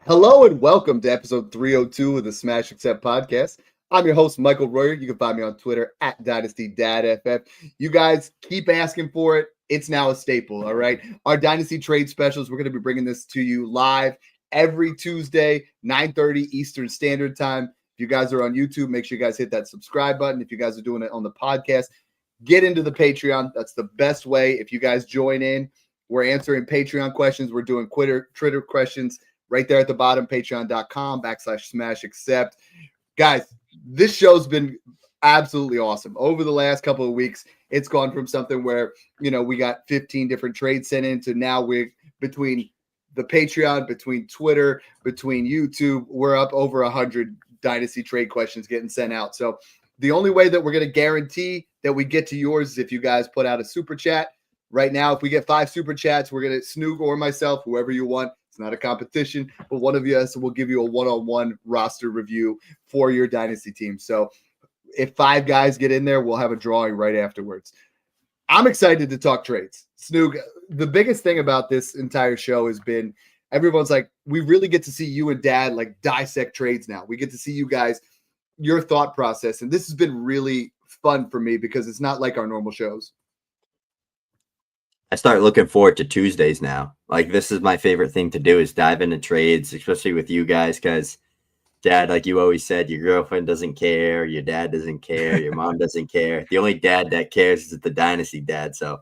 Hello and welcome to episode 302 of the Smash Accept podcast. I'm your host, Michael Royer. You can find me on Twitter at DynastyDadFF. You guys keep asking for it. It's now a staple, all right? Our Dynasty trade specials, we're going to be bringing this to you live every Tuesday, 9:30 Eastern Standard Time. If you guys are on YouTube, make sure you guys hit that subscribe button. If you guys are doing it on the podcast, get into the Patreon. That's the best way. If you guys join in, we're answering Patreon questions. We're doing Twitter questions right there at the bottom, patreon.com/SmashAccept. Guys, this show's been absolutely awesome. Over the last couple of weeks, it's gone from something where, we got 15 different trades sent in to now we're between the Patreon, between Twitter, between YouTube, we're up over 100 Dynasty trade questions getting sent out. So the only way that we're going to guarantee that we get to yours is if you guys put out a super chat. Right now, if we get 5 super chats, we're going to Snoog or myself, whoever you want. It's not a competition, but one of us will give you a one-on-one roster review for your Dynasty team. So if 5 guys get in there, we'll have a drawing right afterwards. I'm excited to talk trades. Snoog, the biggest thing about this entire show has been everyone's like, we really get to see you and Dad like dissect trades now. We get to see you guys, your thought process. And this has been really fun for me because it's not like our normal shows. I start looking forward to Tuesdays now. Like, this is my favorite thing to do is dive into trades, especially with you guys, because Dad, like you always said, your girlfriend doesn't care, your dad doesn't care, your mom doesn't care. The only dad that cares is the Dynasty dad. So,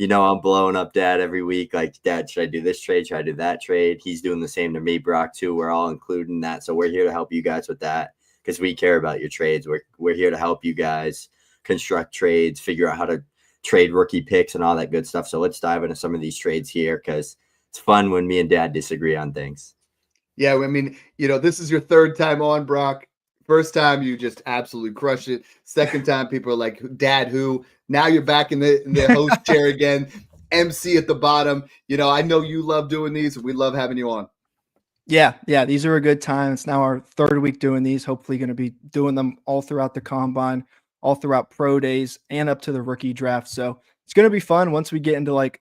I'm blowing up Dad every week. Like, Dad, should I do this trade? Should I do that trade? He's doing the same to me, Brock, too. We're all including that. So we're here to help you guys with that because we care about your trades. We're here to help you guys construct trades, figure out how to trade rookie picks and all that good stuff. So let's dive into some of these trades here because it's fun when me and Dad disagree on things. Yeah, I mean, this is your 3rd time on, Brock. First time you just absolutely crushed it. Second time people are like, Dad, who? Now you're back in the host chair again. MC at the bottom. I know you love doing these. We love having you on. Yeah, these are a good time. It's now our 3rd week doing these. Hopefully going to be doing them all throughout the combine, all throughout pro days and up to the rookie draft. So it's going to be fun once we get into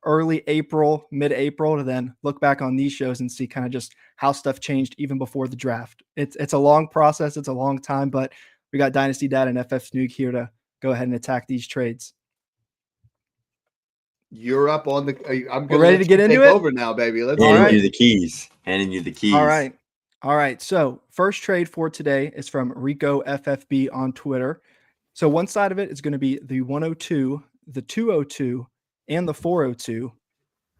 early April, mid-April to then look back on these shows and see kind of just how stuff changed even before the draft. It's a long process. It's a long time, but we got Dynasty Dad and FF Snoog here to go ahead and attack these trades. You're up on the. I'm ready to get into it. Over now, baby. Let's handing you the keys. Handing you the keys. All right. So first trade for today is from Rico FFB on Twitter. So one side of it is going to be the 102, the 202, and the 402.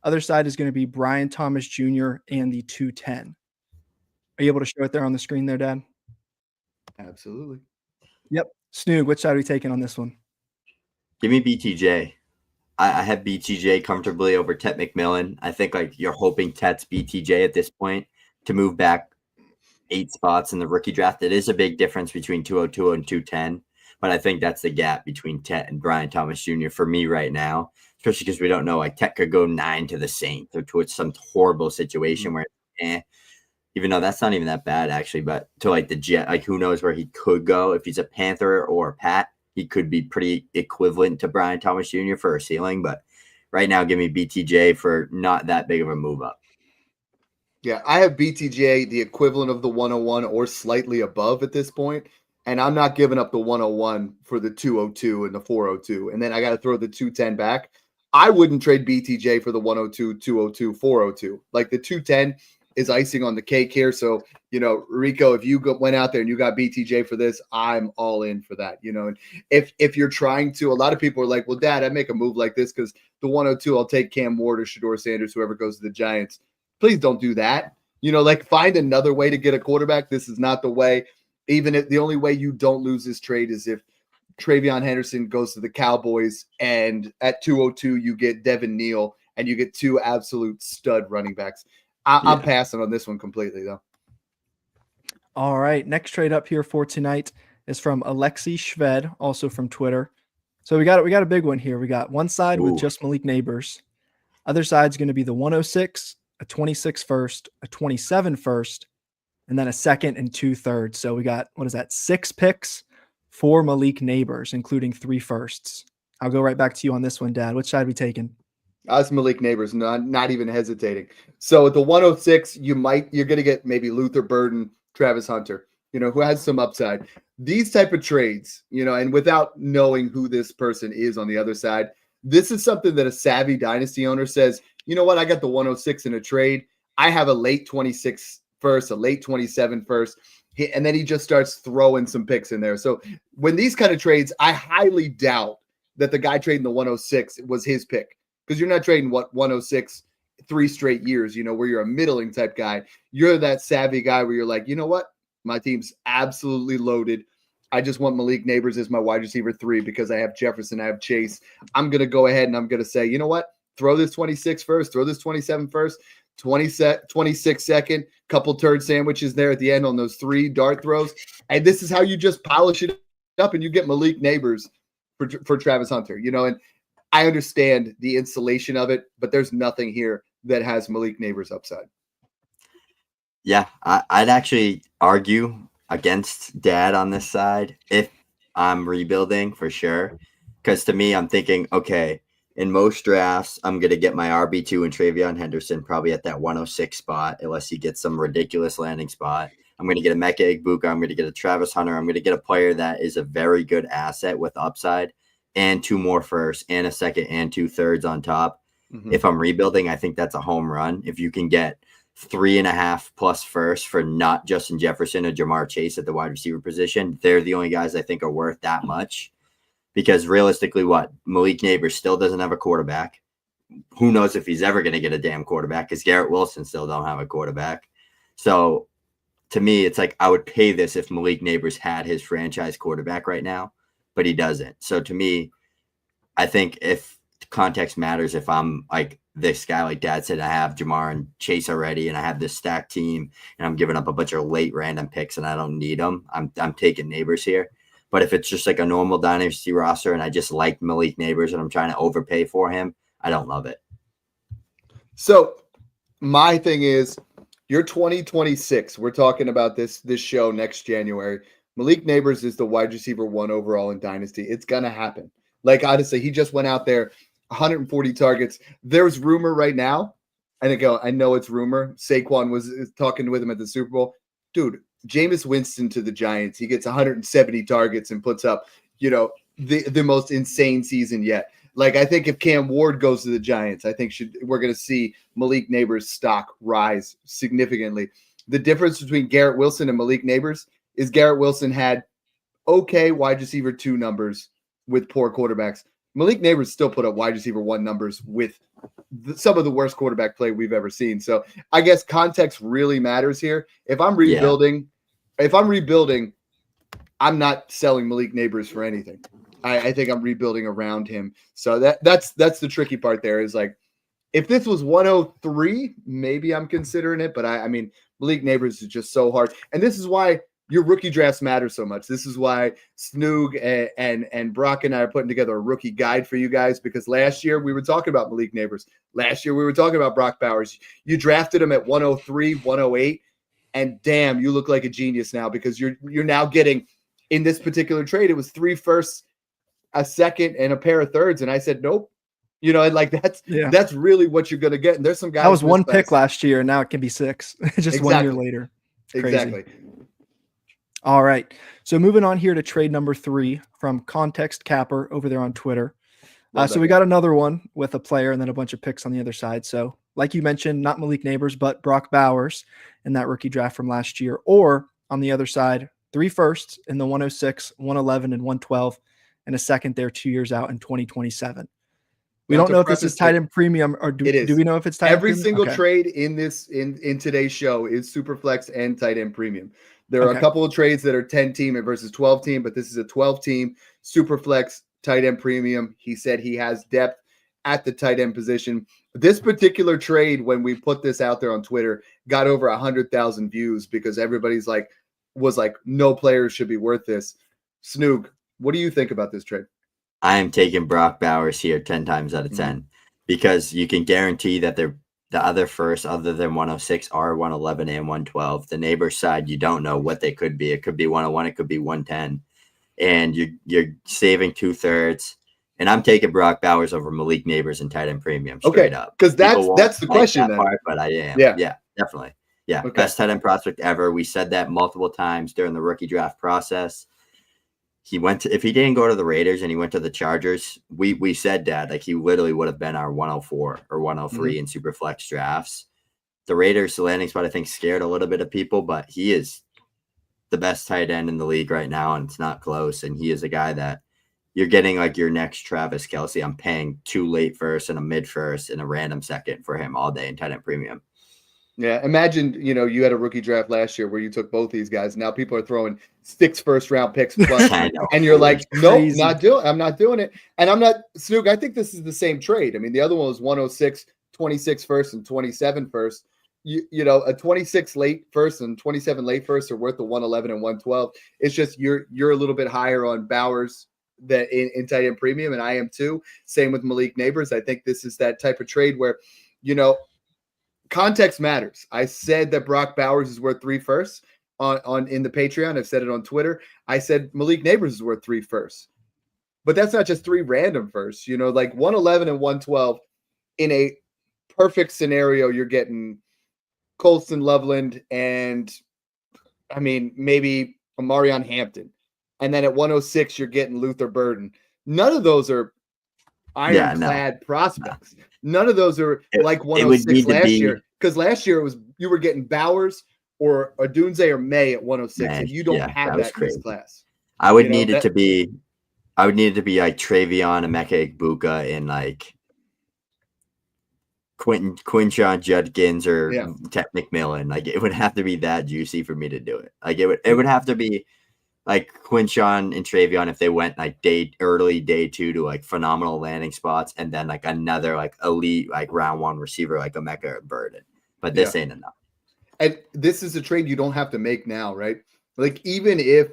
Other side is going to be Brian Thomas Jr. and the 210. Are you able to show it there on the screen there, Dad? Absolutely. Yep. Snoog, which side are we taking on this one? Give me BTJ. I have BTJ comfortably over Tet McMillan. I think you're hoping Tet's BTJ at this point to move back 8 spots in the rookie draft. It is a big difference between 202 and 210, but I think that's the gap between Tet and Brian Thomas Jr. for me right now, especially because we don't know. Tet could go 9 to the Saints or to some horrible situation where, even though that's not even that bad actually, but to the Jet, who knows where he could go if he's a Panther or a Pat. He could be pretty equivalent to Brian Thomas Jr. for a ceiling, but right now, give me BTJ for not that big of a move up. Yeah, I have BTJ the equivalent of the 101 or slightly above at this point, and I'm not giving up the 101 for the 202 and the 402, and then I got to throw the 210 back. I wouldn't trade BTJ for the 102, 202, 402. The 210 is icing on the cake here. So, Rico, if you went out there and you got BTJ for this, I'm all in for that. And if you're trying to, a lot of people are like, well, Dad, I'd make a move like this because the 102, I'll take Cam Ward or Shedeur Sanders, whoever goes to the Giants. Please don't do that. Find another way to get a quarterback. This is not the way. Even if the only way you don't lose this trade is if Travion Henderson goes to the Cowboys and at 202, you get Devin Neal and you get 2 absolute stud running backs. I'm passing on this one completely, though. All right. Next trade up here for tonight is from Alexi Shved, also from Twitter. So we got a big one here. We got one side with just Malik Neighbors. Other side's going to be the 106, a 26 first, a 27 first, and then a 2nd and 2/3. So we got, 6 picks for Malik Neighbors, including 3 firsts. I'll go right back to you on this one, Dad. Which side are we taking? That's Malik Neighbors, not even hesitating. So at the 106, you're going to get maybe Luther Burden, Travis Hunter, who has some upside. These type of trades, and without knowing who this person is on the other side, this is something that a savvy dynasty owner says, you know what, I got the 106 in a trade. I have a late 26 first, a late 27 first, and then he just starts throwing some picks in there. So when these kind of trades, I highly doubt that the guy trading the 106 was his pick, because you're not trading 106 3 straight years, where you're a middling type guy. You're that savvy guy where you're like, you know what, my team's absolutely loaded. I just want Malik Neighbors as my wide receiver 3 because I have Jefferson, I have Chase. I'm going to go ahead and I'm going to say, you know what? Throw this 26 first, throw this 27 first, 26 second, couple turd sandwiches there at the end on those 3 dart throws. And this is how you just polish it up and you get Malik Neighbors for Travis Hunter, and I understand the installation of it, but there's nothing here that has Malik Neighbors upside. Yeah, I'd actually argue against Dad on this side if I'm rebuilding for sure. Because to me, I'm thinking, okay, in most drafts, I'm going to get my RB2 and Travion Henderson probably at that 106 spot, unless he gets some ridiculous landing spot. I'm going to get a Mecca Igbuka. I'm going to get a Travis Hunter. I'm going to get a player that is a very good asset with upside and 2 more firsts and a second and 2 thirds on top. Mm-hmm. If I'm rebuilding, I think that's a home run. If you can get 3.5 plus first for not Justin Jefferson or Jamar Chase at the wide receiver position, they're the only guys I think are worth that much. Because realistically, Malik Neighbors still doesn't have a quarterback. Who knows if he's ever going to get a damn quarterback, because Garrett Wilson still don't have a quarterback. So to me, it's like I would pay this if Malik Neighbors had his franchise quarterback right now, but he doesn't. So to me, I think if context matters, if I'm like this guy, like Dad said, I have Jamar and Chase already, and I have this stacked team, and I'm giving up a bunch of late random picks, and I don't need them. I'm taking Neighbors here. But if it's just like a normal dynasty roster, and I just like Malik Neighbors, and I'm trying to overpay for him, I don't love it. So my thing is, you're 2026. We're talking about this show next January. Malik Neighbors is the wide receiver 1 overall in Dynasty. It's going to happen. Like, honestly, he just went out there, 140 targets. There's rumor right now, and I know it's rumor. Saquon was talking with him at the Super Bowl. Dude, Jameis Winston to the Giants. He gets 170 targets and puts up, the most insane season yet. Like, I think if Cam Ward goes to the Giants, I think we're going to see Malik Neighbors' stock rise significantly. The difference between Garrett Wilson and Malik Neighbors is Garrett Wilson had okay wide receiver 2 numbers with poor quarterbacks. Malik Neighbors still put up wide receiver 1 numbers with some of the worst quarterback play we've ever seen. So I guess context really matters here. If I'm rebuilding, I'm not selling Malik Neighbors for anything. I think I'm rebuilding around him. So that's the tricky part there is like, if this was 103, maybe I'm considering it. But I mean, Malik Neighbors is just so hard. And this is why your rookie drafts matter so much. This is why Snoog and Brock and I are putting together a rookie guide for you guys, because last year we were talking about Malik Neighbors. Last year we were talking about Brock Bowers. You drafted him at 103, 108, and damn, you look like a genius now, because you're now getting, in this particular trade, it was 3 firsts, a second, and a pair of thirds. And I said, nope. Like that's really what you're going to get. And there's some guys. That was 1 pick last year, and now it can be 6 just exactly. 1 year later. Crazy. Exactly. All right. So moving on here to trade number 3 from Context Capper over there on Twitter. So we got another one with a player and then a bunch of picks on the other side. So like you mentioned, not Malik Neighbors, but Brock Bowers in that rookie draft from last year. Or on the other side, 3 firsts in the 106, 111, and 112, and a second there 2 years out in 2027. We don't know if this is tight end premium, or do we know if it's tight end premium? Every single trade in today's show is super flex and tight end premium. There are a couple of trades that are 10 team versus 12 team, but this is a 12 team super flex tight end premium. He said he has depth at the tight end position. This particular trade, when we put this out there on Twitter, got over 100,000 views because everybody's was like, no players should be worth this. Snoog, what do you think about this trade? I am taking Brock Bowers here 10 times out of 10 because you can guarantee that the other first, other than 106, are 111 and 112. The neighbor's side, you don't know what they could be. It could be 101, it could be 110. And you're saving 2 thirds And I'm taking Brock Bowers over Malik Neighbors and tight end premium straight up. Because that's the like question that then. part, but I am. Yeah. Definitely. Yeah. Okay. Best tight end prospect ever. We said that multiple times during the rookie draft process. If he didn't go to the Raiders and he went to the Chargers, we said, Dad, like he literally would have been our 104 or 103 in super flex drafts. The Raiders, the landing spot, I think, scared a little bit of people, but he is the best tight end in the league right now, and it's not close. And he is a guy that you're getting like your next Travis Kelce. I'm paying 2 late first and a mid first and a random second for him all day in tight end premium. Yeah, imagine, you had a rookie draft last year where you took both these guys. Now people are throwing 6 first-round picks plus, and you're like, nope, I'm not doing it. And I'm not, Snook, I think this is the same trade. I mean, the other one was 106, 26 first, and 27 first. A 26 late first and 27 late first are worth the 111 and 112. It's just you're a little bit higher on Bowers that in tight end premium, and I am too. Same with Malik Neighbors. I think this is that type of trade where, context matters. I said that Brock Bowers is worth 3 firsts on in the Patreon. I've said it on Twitter. I said Malik Neighbors is worth 3 firsts. But that's not just 3 random firsts. Like 111 and 112 in a perfect scenario, you're getting Colston Loveland and maybe Amarion Hampton. And then at 106, you're getting Luther Burden. None of those are ironclad prospects. None of those are like 106 last year. Because last year you were getting Bowers or Odunze or May at 106, and you don't have that in this class. I would need it to be like Travion, Emeka Egbuka, and like Quinshon Judkins or Ted McMillan. Like it would have to be that juicy for me to do it. Like it would have to be like Quinshon and Travion if they went like early day 2 to like phenomenal landing spots, and then like another like elite like round 1 receiver like Emeka or Burden. But this ain't enough. And this is a trade you don't have to make now, right? Like even if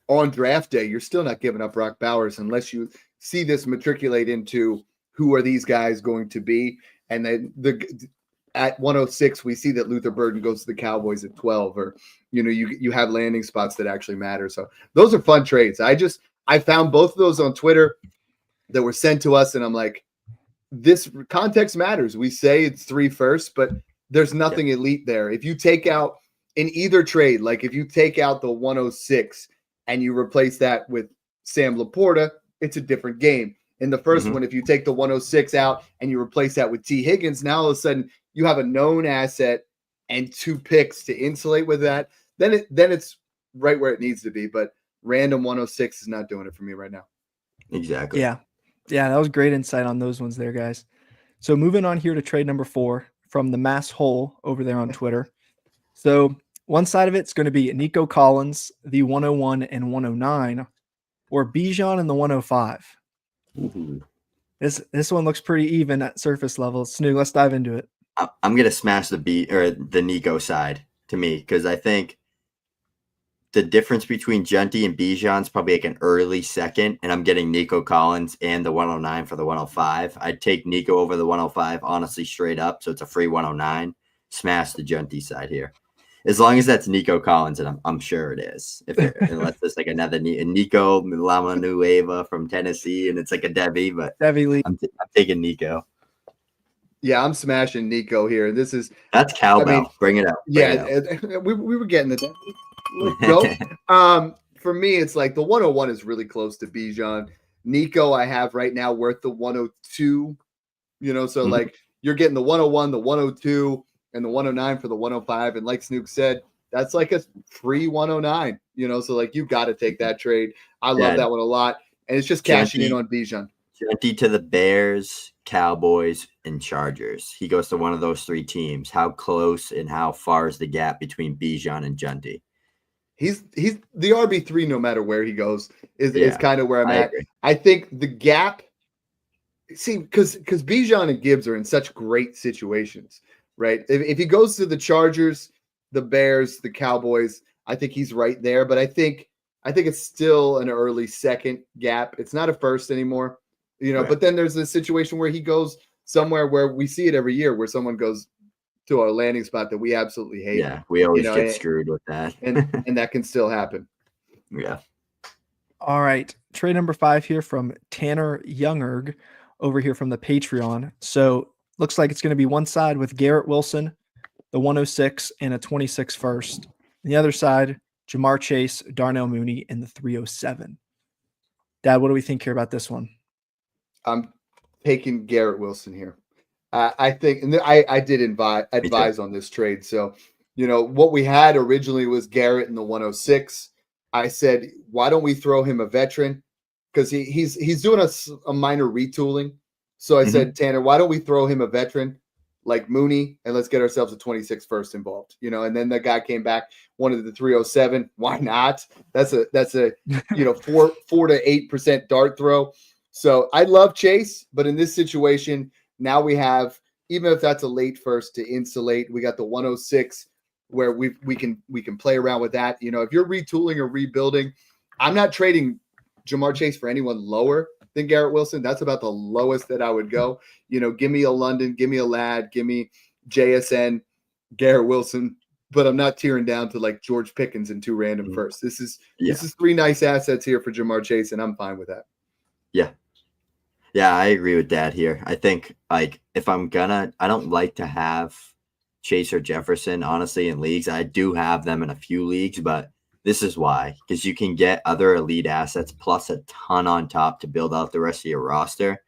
on draft day you're still not giving up Brock Bowers unless you see this matriculate into who are these guys going to be. And then at 106, we see that Luther Burden goes to the Cowboys at 12, or you have landing spots that actually matter. So those are fun trades. I found both of those on Twitter that were sent to us, and I'm like, this context matters. We say it's 3 firsts, but there's nothing elite there. If you take out in either trade, like if you take out the 106 and you replace that with Sam Laporta, it's a different game. In the first one, if you take the 106 out and you replace that with T. Higgins, now all of a sudden you have a known asset and 2 picks to insulate with that. Then it's right where it needs to be. But random 106 is not doing it for me right now. Exactly. Yeah, that was great insight on those ones there, guys. So moving on here to trade number 4 from the Mass Hole over there on Twitter. So one side of it's going to be Nico Collins, the 101 and 109, or Bijan and the 105. Mm-hmm. This one looks pretty even at surface level. Snoog, let's dive into it. I'm gonna smash the Nico side to me, because I think the difference between Junty and Bijan is probably like an early second, and I'm getting Nico Collins and the 109 for the 105. I'd take Nico over the 105, honestly, straight up. So it's a free 109. Smash the Junty side here. As long as that's Nico Collins, and I'm sure it is. Unless it's like another Nico Lamanueva from Tennessee, and it's like a Debbie, but Lee. I'm taking Nico. Yeah, I'm smashing Nico here. That's cowbell. Bring it out. We were getting it. Let's go. For me, it's like the 101 is really close to Bijan. Nico, I have right now worth the 102. So like you're getting the 101, the 102. And the 109 for the 105. And like Snook said, that's like a free 109, so like you got to take that trade. I love that one a lot. And it's just cashing in on Bijan. Junty to the Bears, Cowboys, and Chargers. He goes to one of those 3 teams. How close and how far is the gap between Bijan and Junty? He's the RB3 no matter where he goes is kind of where I'm at. Agree. I think the gap, because Bijan and Gibbs are in such great situations. Right. If he goes to the Chargers, the Bears, the Cowboys, I think he's right there. But I think it's still an early second gap. It's not a first anymore, right. But then there's a situation where he goes somewhere where we see it every year, where someone goes to a landing spot that we absolutely hate. Yeah, we always get screwed with that. and that can still happen. Yeah. All right. trade number 5 here from Tanner Youngerg over here from the Patreon. So looks like it's going to be one side with Garrett Wilson, the 106, and a 26 first. The other side, Jamar Chase, Darnell Mooney, and the 307. Dad, what do we think here about this one? I'm taking Garrett Wilson here. I think, and I did advise on this trade. So, what we had originally was Garrett in the 106. I said, why don't we throw him a veteran? Because he's doing a minor retooling. So I said, Tanner, why don't we throw him a veteran like Mooney, and let's get ourselves a 26 first involved, and then the guy came back, wanted the 307. Why not? That's a 4 to 8% dart throw. So I love Chase, but in this situation, now we have, even if that's a late first to insulate, we got the 106 where we can play around with that. If you're retooling or rebuilding, I'm not trading Jamar Chase for anyone lower than Garrett Wilson. That's about the lowest that I would go. Give me a London, give me a Ladd, give me JSN, Garrett Wilson, but I'm not tearing down to like George Pickens and 2 random firsts. This is 3 nice assets here for Jamar Chase, and I'm fine with that. Yeah, I agree with that here. I think if I don't like to have Chase or Jefferson, honestly, in leagues. I do have them in a few leagues, but this is why, because you can get other elite assets plus a ton on top to build out the rest of your roster.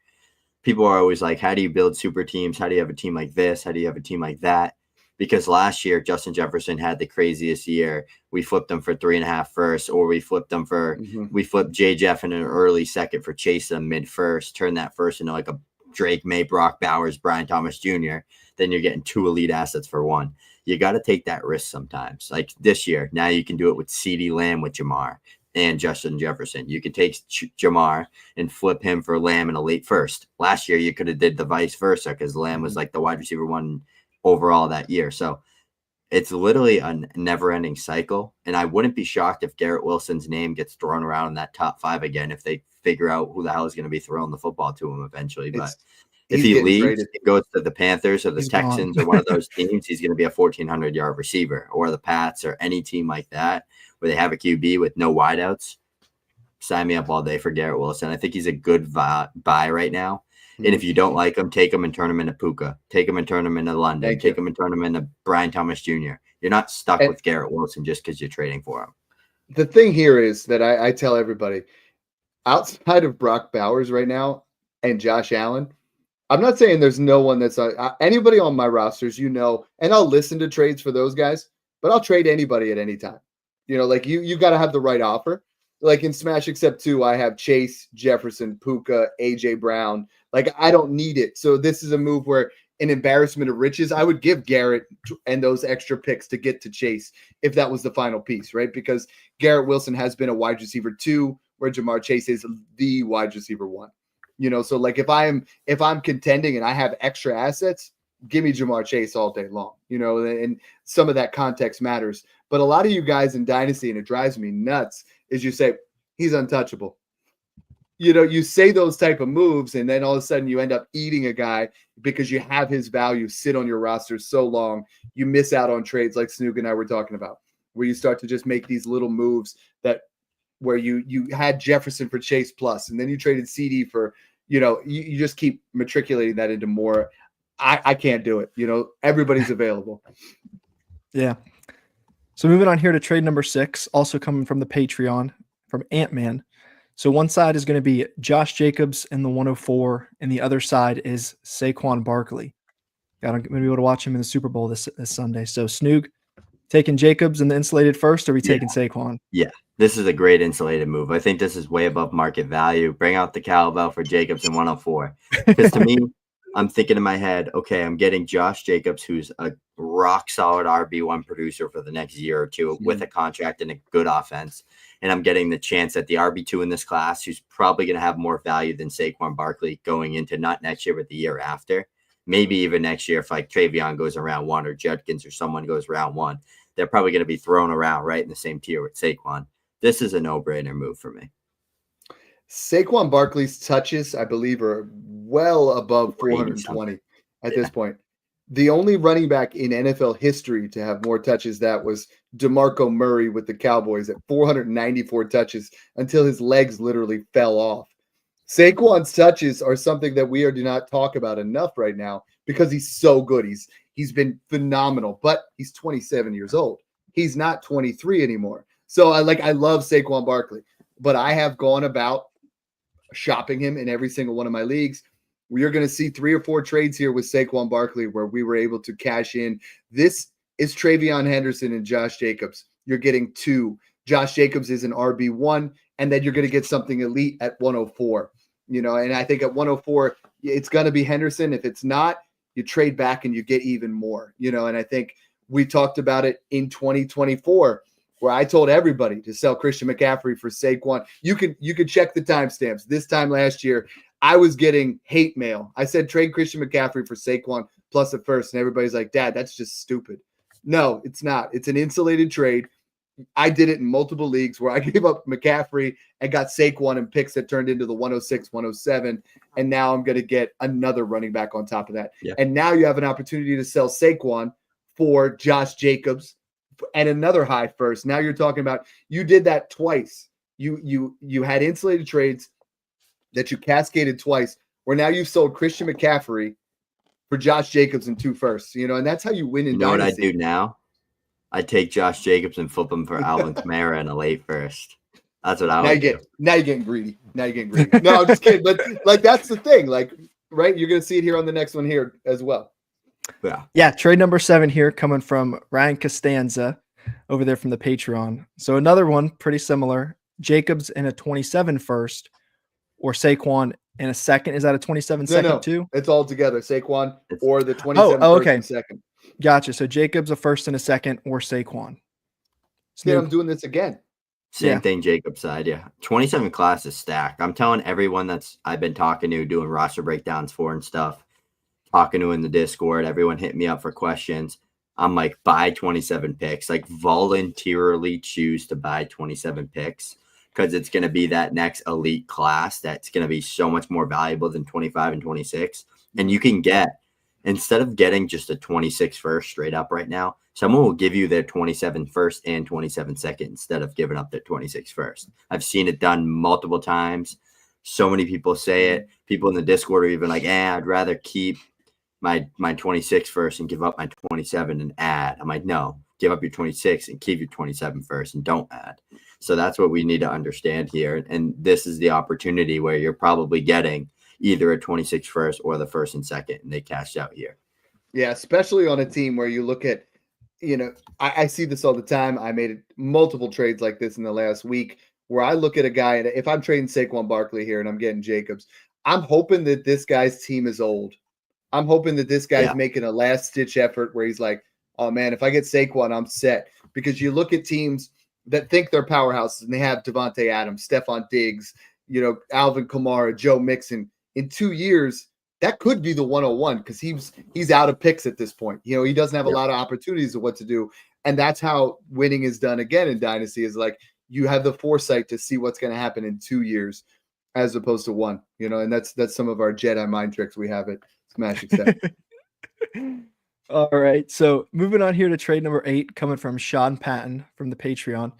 People are always like, how do you build super teams? How do you have a team like this? How do you have a team like that? Because last year, Justin Jefferson had the craziest year. We flipped him for 3.5 firsts, or we flipped him for, we flipped J. Jeff in an early second for Chase in mid first, turned that first into like a Drake May, Brock Bowers, Brian Thomas Jr. Then you're getting 2 elite assets for 1. You got to take that risk sometimes. Like this year, now you can do it with CeeDee Lamb with Jamar and Justin Jefferson. You can take Jamar and flip him for Lamb in a late first. Last year, you could have did the vice versa because Lamb was like the wide receiver 1 overall that year. So it's literally a never-ending cycle. And I wouldn't be shocked if Garrett Wilson's name gets thrown around in that top 5 again if they figure out who the hell is going to be throwing the football to him eventually. But if he leaves, he goes to the Panthers or the Texans or one of those teams, he's going to be a 1,400-yard receiver, or the Pats or any team like that where they have a QB with no wideouts. Sign me up all day for Garrett Wilson. I think he's a good buy right now. And if you don't like him, take him and turn him into Puka. Take him and turn him into London. Take him and turn him into Brian Thomas Jr. You're not stuck with Garrett Wilson just because you're trading for him. The thing here is that I tell everybody, outside of Brock Bowers right now and Josh Allen, I'm not saying there's no one that's anybody on my rosters, and I'll listen to trades for those guys, but I'll trade anybody at any time. Like you got to have the right offer. Like in Smash Except 2, I have Chase, Jefferson, Puka, AJ Brown. Like I don't need it. So this is a move where an embarrassment of riches. I would give Garrett and those extra picks to get to Chase if that was the final piece, right? Because Garrett Wilson has been a wide receiver 2, where Jamar Chase is the wide receiver 1. So like if I'm contending and I have extra assets, give me Jamar Chase all day long, and some of that context matters. But a lot of you guys in Dynasty, and it drives me nuts, is you say he's untouchable. You say those type of moves, and then all of a sudden you end up eating a guy because you have his value sit on your roster so long, you miss out on trades like Snook and I were talking about, where you start to just make these little moves where you had Jefferson for Chase plus, and then you traded CD for, you just keep matriculating that into more. I can't do it. Everybody's available. Yeah. So moving on here to trade number 6, also coming from the Patreon from Ant-Man. So one side is going to be Josh Jacobs in the 104, and the other side is Saquon Barkley. I'm going to be able to watch him in the Super Bowl this Sunday. So Snoog, taking Jacobs in the insulated first, or are we taking Saquon? Yeah, this is a great insulated move. I think this is way above market value. Bring out the cowbell for Jacobs in 104. Because to me, I'm thinking in my head, okay, I'm getting Josh Jacobs, who's a rock-solid RB1 producer for the next year or two with a contract and a good offense. And I'm getting the chance at the RB2 in this class, who's probably going to have more value than Saquon Barkley going into not next year, but the year after. Maybe even next year if like Travion goes in round 1 or Judkins or someone goes round 1. They're probably going to be thrown around right in the same tier with Saquon. This is a no-brainer move for me. Saquon Barkley's touches, I believe, are well above 420 at this point. The only running back in NFL history to have more touches that was DeMarco Murray with the Cowboys at 494 touches until his legs literally fell off. Saquon's touches are something that do not talk about enough right now because he's so good. He's been phenomenal, but he's 27 years old. He's not 23 anymore. So I love Saquon Barkley, but I have gone about shopping him in every single one of my leagues. You're going to see 3 or 4 trades here with Saquon Barkley where we were able to cash in. This is Travion Henderson and Josh Jacobs. You're getting 2. Josh Jacobs is an RB1, and then you're going to get something elite at 104. And I think at 104, it's going to be Henderson. If it's not, you trade back and you get even more. And I think we talked about it in 2024 where I told everybody to sell Christian McCaffrey for Saquon. You could check the timestamps. This time last year, I was getting hate mail. I said trade Christian McCaffrey for Saquon plus a first, and everybody's like, Dad, that's just stupid. No, it's not. It's an insulated trade. I did it in multiple leagues where I gave up McCaffrey and got Saquon and picks that turned into the 106, 107, and now I'm going to get another running back on top of that. Yeah. And now you have an opportunity to sell Saquon for Josh Jacobs and another high first. Now you're talking about you did that twice. You had insulated trades that you cascaded twice, where now you've sold Christian McCaffrey for Josh Jacobs and 2 firsts, and that's how you win in Dynasty. Dynasty. What I do now? I take Josh Jacobs and flip him for Alvin Kamara in a late first. That's what I would do. Now you're getting greedy. No, I'm just kidding. But that's the thing. Right? You're going to see it here on the next one here as well. Yeah. Trade number 7 here coming from Ryan Costanza over there from the Patreon. So another one pretty similar. Jacobs in a 27 first or Saquon in a second. Is that a 27 second too? It's all together. Saquon or the 27 okay. first and second. Gotcha. So Jacobs a first and a second or Saquon. Yeah, I'm doing this again. Same thing, Jacob's side. Yeah. 27 class is stacked. I'm telling everyone I've been talking to, doing roster breakdowns for and stuff, talking to in the Discord, everyone hit me up for questions. I'm like, buy 27 picks, voluntarily choose to buy 27 picks because it's going to be that next elite class that's going to be so much more valuable than 25 and 26. And you can get, instead of getting just a 26 first straight up right now, someone will give you their 27 first and 27 second instead of giving up their 26 first. I've seen it done multiple times. So many people say it. People in the Discord are even like, I'd rather keep my 26 first and give up my 27 and add. I'm like, no, give up your 26 and keep your 27 first and don't add. So that's what we need to understand here. And this is the opportunity where you're probably getting either a 26 first or the first and second, and they cashed out here. Yeah, especially on a team where you look at, I see this all the time. I made multiple trades like this in the last week where I look at a guy, and if I'm trading Saquon Barkley here and I'm getting Jacobs, I'm hoping that this guy's team is old. I'm hoping that this guy's making a last-ditch effort where he's like, oh, man, if I get Saquon, I'm set. Because you look at teams that think they're powerhouses, and they have Devontae Adams, Stephon Diggs, Alvin Kamara, Joe Mixon. In 2 years, that could be the 101 because he's out of picks at this point. He doesn't have a lot of opportunities of what to do. And that's how winning is done again in Dynasty is you have the foresight to see what's going to happen in 2 years as opposed to 1, and that's some of our Jedi mind tricks we have at Smash Accept. All right. So moving on here to trade number 8 coming from Sean Patton from the Patreon.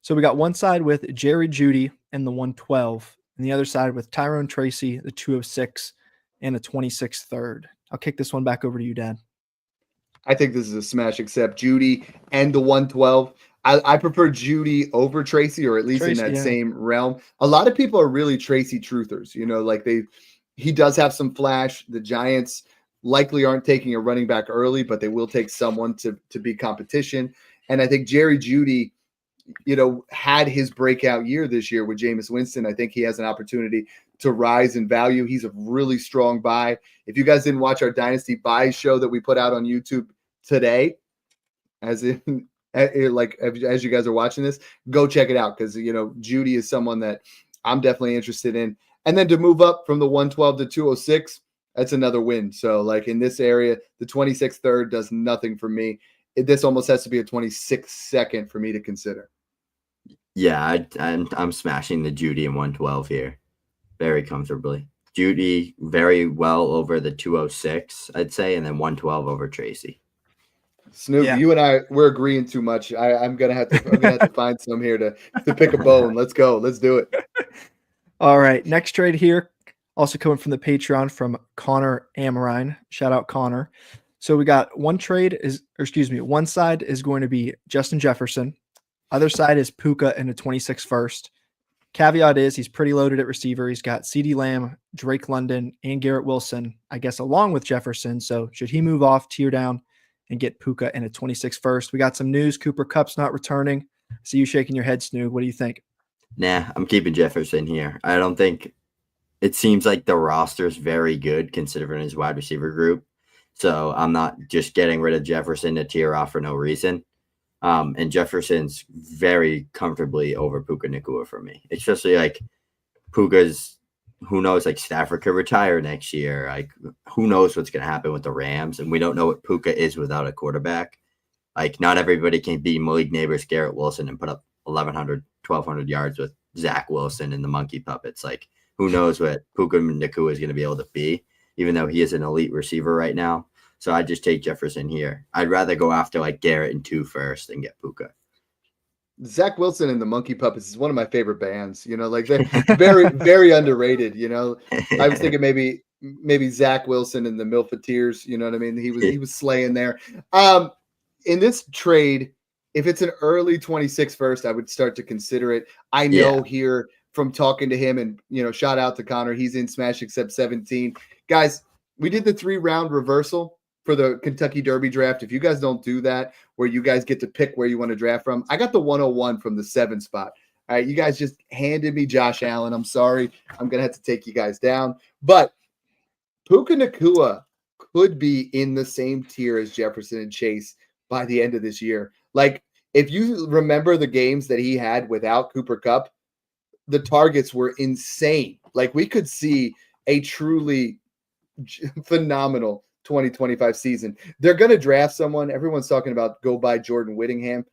So we got one side with Jerry Jeudy and the 112 and the other side with Tyrone Tracy, the 206 and a 26 third. I'll kick this one back over to you, Dad. I think this is a smash accept. Jeudy and the 112. I prefer Jeudy over Tracy, or at least Tracy, in that same realm. A lot of people are really Tracy truthers. He does have some flash. The Giants likely aren't taking a running back early, but they will take someone to be competition. And I think Jerry Jeudy, had his breakout year this year with Jameis Winston. I think he has an opportunity to rise in value. He's a really strong buy. If you guys didn't watch our Dynasty buy show that we put out on YouTube today, as you guys are watching this, go check it out because, Jeudy is someone that I'm definitely interested in. And then to move up from the 112 to 206, that's another win. So in this area, the 26th third does nothing for me. This almost has to be a 26th second for me to consider. Yeah, I'm smashing the Jeudy and 112 here very comfortably. Judy very well over the 206, I'd say, and then 112 over Tracy. Snoop, Yeah. you and we're agreeing too much. I'm gonna have to find some here to pick a bone. Let's go. Let's do it. All right. Next trade here, also coming from the Patreon from Connor Amarine. Shout out Connor. So we got one side is going to be Justin Jefferson. Other side is Puka in the 26th first. Caveat is he's pretty loaded at receiver. He's got CeeDee Lamb, Drake London, and Garrett Wilson, I guess, along with Jefferson. So should he move off, tier down, and get Puka in a 26 first? We got some news. Cooper Kupp's not returning. I see you shaking your head, Snoog. What do you think? Nah, I'm keeping Jefferson here. I don't think it seems like the roster is very good considering his wide receiver group. So I'm not just getting rid of Jefferson to tier off for no reason. And Jefferson's very comfortably over Puka Nacua for me, especially like Puka's, who knows, like Stafford could retire next year. Like who knows what's going to happen with the Rams. And we don't know what Puka is without a quarterback. Like not everybody can be Malik Neighbors, Garrett Wilson and put up 1,100, 1,200 yards with Zach Wilson and the monkey puppets. Like who knows what Puka Nacua is going to be able to be, even though he is an elite receiver right now. So I just take Jefferson here. I'd rather go after like Garrett and 2 first and get Puka. Zach Wilson and the Monkey Puppets is one of my favorite bands. Like they're very, very underrated. I was thinking maybe Zach Wilson and the Milfeteers. You know what I mean? He was slaying there. In this trade, if it's an early 26 first, I would start to consider it. I know here from talking to him and shout out to Connor. He's in Smash Accept 17. Guys, we did the 3-round reversal for the Kentucky Derby draft. If you guys don't do that, where you guys get to pick where you want to draft from, I got the 101 from the 7 spot. All right, you guys just handed me Josh Allen. I'm sorry. I'm going to have to take you guys down. But Puka Nacua could be in the same tier as Jefferson and Chase by the end of this year. Like, if you remember the games that he had without Cooper Kupp, the targets were insane. Like, we could see a truly phenomenal 2025 season. They're going to draft someone. Everyone's talking about go buy Jordan Whittington.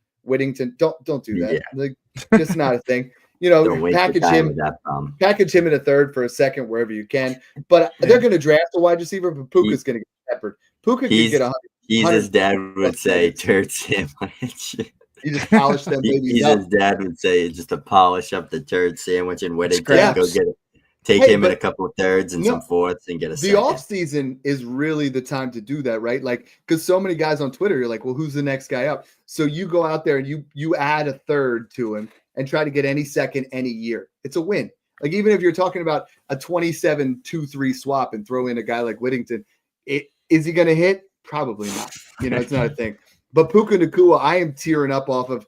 Don't do that. Like, it's not a thing. Package him in a third for a second wherever you can. But they're going to draft a wide receiver, but Puka's going to get peppered. Puka can get 100. He's as dad would say, turd sandwich. You just polish them babies he's up. as dad would say, just to polish up the turd sandwich and Whittington. Go get it. Take him in a couple of thirds and some fourths and get a second. The offseason is really the time to do that, right? Like, because so many guys on Twitter, you're like, well, who's the next guy up? So you go out there and you add a third to him and try to get any second any year. It's a win. Like, even if you're talking about a 27-2-3 swap and throw in a guy like Whittington, is he going to hit? Probably not. It's not a thing. But Puka Nacua, I am tearing up off of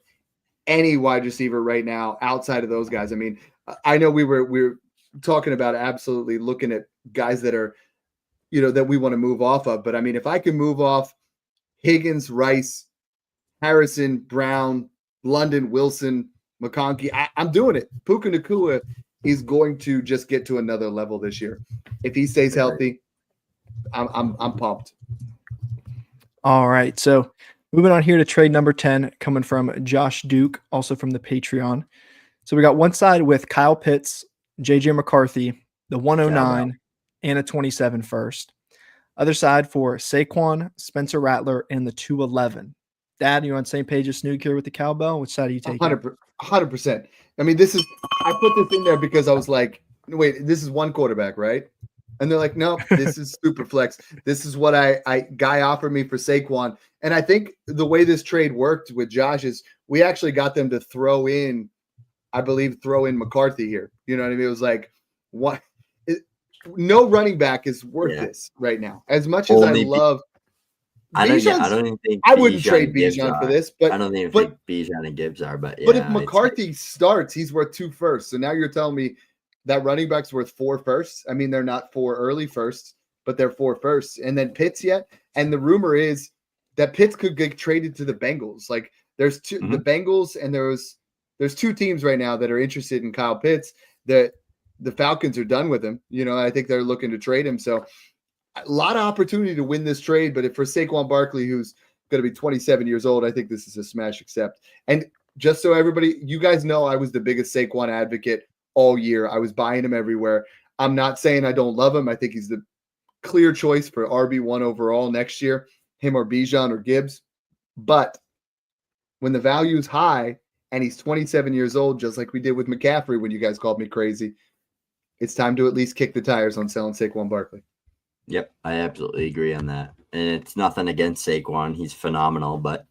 any wide receiver right now outside of those guys. I mean, I know we were talking about absolutely looking at guys that are, that we want to move off of. But I mean, if I can move off Higgins, Rice, Harrison, Brown, London, Wilson, McConkey, I'm doing it. Puka Nacua is going to just get to another level this year. If he stays healthy, I'm pumped. All right. So moving on here to trade number 10, coming from Josh Duke, also from the Patreon. So we got one side with Kyle Pitts, JJ McCarthy, the 109, and a 27 first. Other side for Saquon, Spencer Rattler, and the 211. Dad, you on the same page as Snoog here with the cowbell? Which side are you taking? 100%. I mean, I put this in there because I was like, wait, this is one quarterback, right? And they're like, no, this is super flex. This is what guy offered me for Saquon. And I think the way this trade worked with Josh is we actually got them to throw in McCarthy here. You know what I mean? It was like, what? No running back is worth this right now. As much as I love I don't even think I wouldn't trade Bijan for this, but I don't even think Bijan and Gibbs are. But if McCarthy starts, he's worth 2 firsts. So now you're telling me that running back's worth 4 firsts. I mean, they're not 4 early firsts, but they're 4 firsts. And then Pitts yet. And the rumor is that Pitts could get traded to the Bengals. Like there's the Bengals and there's 2 teams right now that are interested in Kyle Pitts. The Falcons are done with him. I think they're looking to trade him. So a lot of opportunity to win this trade. But if for Saquon Barkley, who's going to be 27 years old, I think this is a smash accept. And just so everybody, you guys know, I was the biggest Saquon advocate all year. I was buying him everywhere. I'm not saying I don't love him. I think he's the clear choice for RB1 overall next year, him or Bijan or Gibbs. But when the value is high and he's 27 years old, just like we did with McCaffrey when you guys called me crazy, it's time to at least kick the tires on selling Saquon Barkley. Yep, I absolutely agree on that. And it's nothing against Saquon. He's phenomenal, but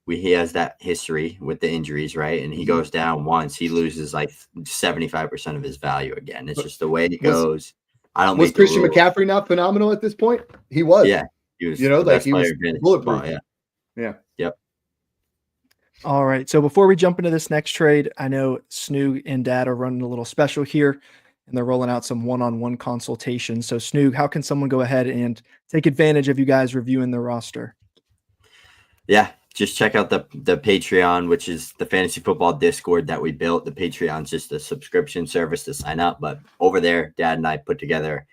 he has that history with the injuries, right? And he goes down once, he loses like 75% of his value again. It's just the way it goes. I don't. Was Christian McCaffrey not phenomenal at this point? He was. Yeah, he was. He was bulletproof. Yeah. Yep. All right. So before we jump into this next trade, I know Snoog and Dad are running a little special here, and they're rolling out some one-on-one consultations. So Snoog, how can someone go ahead and take advantage of you guys reviewing the roster? Yeah, just check out the Patreon, which is the fantasy football Discord that we built. The Patreon's just a subscription service to sign up, but over there, Dad and I put together